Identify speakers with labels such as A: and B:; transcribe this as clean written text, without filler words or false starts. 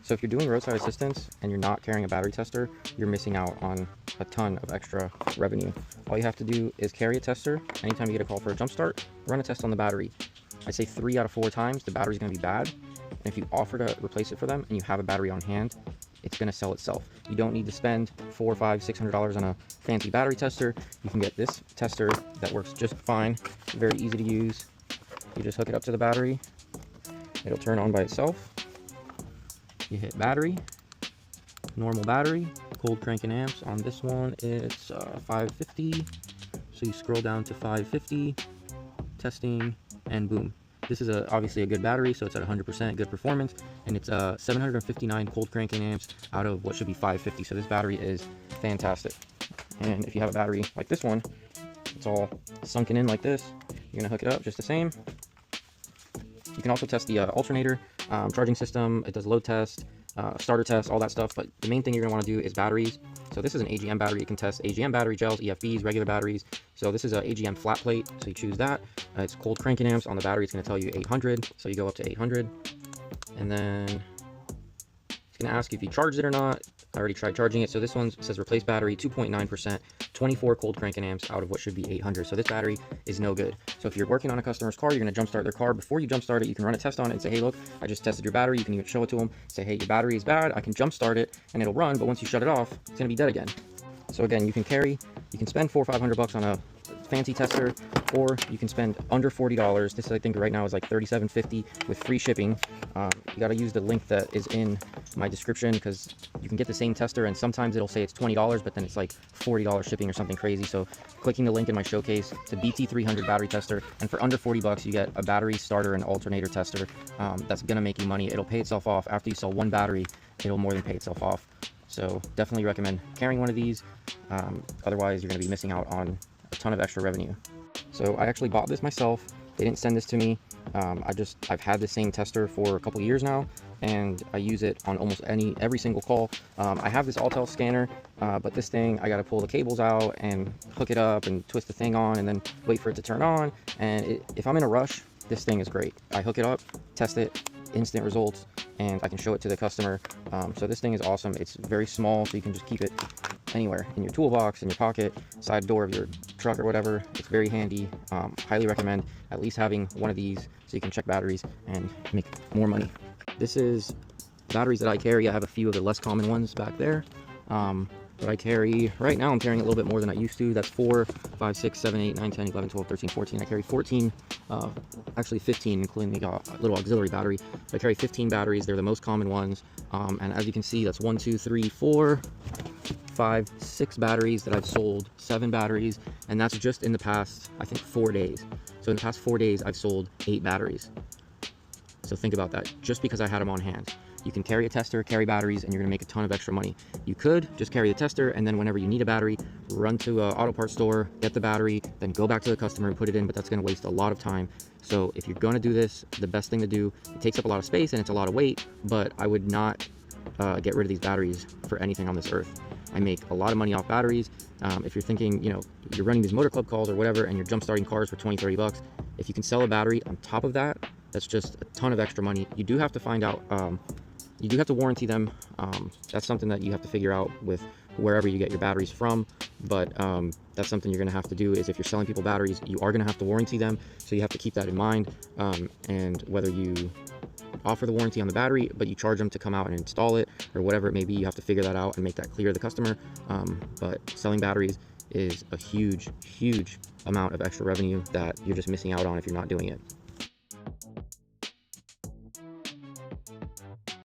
A: So if you're doing roadside assistance and you're not carrying a battery tester, you're missing out on a ton of extra revenue. All you have to do is carry a tester. Anytime you get a call for a jump start, run a test on the battery. I'd say 3 out of 4 times the battery's going to be bad. And if you offer to replace it for them and you have a battery on hand, it's going to sell itself. You don't need to spend $400, $500, $600 on a fancy battery tester. You can get this tester that works just fine. Very easy to use. You just hook it up to the battery. It'll turn on by itself. You hit battery, normal battery, cold cranking amps. On this one, it's 550. So you scroll down to 550, testing, and boom. This is obviously a good battery, so it's at 100% good performance, and it's 759 cold cranking amps out of what should be 550. So this battery is fantastic. And if you have a battery like this one, it's all sunken in like this. You're gonna hook it up just the same. You can also test the alternator, charging system. It does load test, starter test, all that stuff. But the main thing you're gonna want to do is batteries. So this is an AGM battery. It can test AGM battery gels, EFBs, regular batteries. So this is an AGM flat plate. So you choose that. It's cold cranking amps. On the battery, it's gonna tell you 800. So you go up to 800, and then it's gonna ask you if you charged it or not. I already tried charging it. So this one says replace battery 2.9%, 24 cold cranking amps out of what should be 800. So this battery is no good. So if you're working on a customer's car, you're going to jumpstart their car. Before you jumpstart it, you can run a test on it and say, hey, look, I just tested your battery. You can even show it to them. Say, hey, your battery is bad. I can jumpstart it and it'll run. But once you shut it off, it's going to be dead again. So again, you can spend $400 or $500 on a fancy tester, or you can spend under $40. This I think right now is like $37.50 with free shipping. You got to use the link that is in my description, because you can get the same tester and sometimes it'll say it's $20, but then it's like $40 shipping or something crazy. So clicking the link in my showcase, it's a BT300 battery tester, and for under $40 you get a battery starter and alternator tester. That's gonna make you money. It'll pay itself off after you sell one battery. It'll more than pay itself off. So definitely recommend carrying one of these. Otherwise you're gonna be missing out on a ton of extra revenue. So I actually bought this myself. They didn't send this to me. I've had the same tester for a couple years now, and I use it on almost every single call. I have this Autel scanner, but this thing, I got to pull the cables out and hook it up and twist the thing on and then wait for it to turn on. And if I'm in a rush, this thing is great. I hook it up, test it, instant results, and I can show it to the customer. So this thing is awesome. It's very small, so you can just keep it anywhere, in your toolbox, in your pocket, side door of your truck or whatever. It's very handy. Highly recommend at least having one of these so you can check batteries and make more money. This is batteries that I carry. I have a few of the less common ones back there, but I carry, right now I'm carrying a little bit more than I used to. That's 4, 5, 6, 7, 8, 9, 10, 11, 12, 13, 14. I carry 14, actually 15, including the little auxiliary battery. I carry 15 batteries. They're the most common ones. And as you can see, that's 1, 2, 3, 4, 5, 6 batteries that I've sold, 7 batteries, and that's just in the past, I think, 4 days. So in the past 4 days, I've sold 8 batteries. So think about that, just because I had them on hand. You can carry a tester, carry batteries, and you're gonna make a ton of extra money. You could just carry the tester, and then whenever you need a battery, run to an auto parts store, get the battery, then go back to the customer and put it in, but that's gonna waste a lot of time. So if you're gonna do this, the best thing to do, it takes up a lot of space and it's a lot of weight, but I would not get rid of these batteries for anything on this earth. I make a lot of money off batteries. If you're thinking, you're running these motor club calls or whatever, and you're jump starting cars for 20, 30 bucks, if you can sell a battery on top of that, that's just a ton of extra money. You do have to find out, you do have to warranty them. That's something that you have to figure out with wherever you get your batteries from. But that's something you're gonna have to do, is if you're selling people batteries, you are gonna have to warranty them. So you have to keep that in mind. And whether you offer the warranty on the battery, but you charge them to come out and install it, or whatever it may be, you have to figure that out and make that clear to the customer. But selling batteries is a huge amount of extra revenue that you're just missing out on if you're not doing it.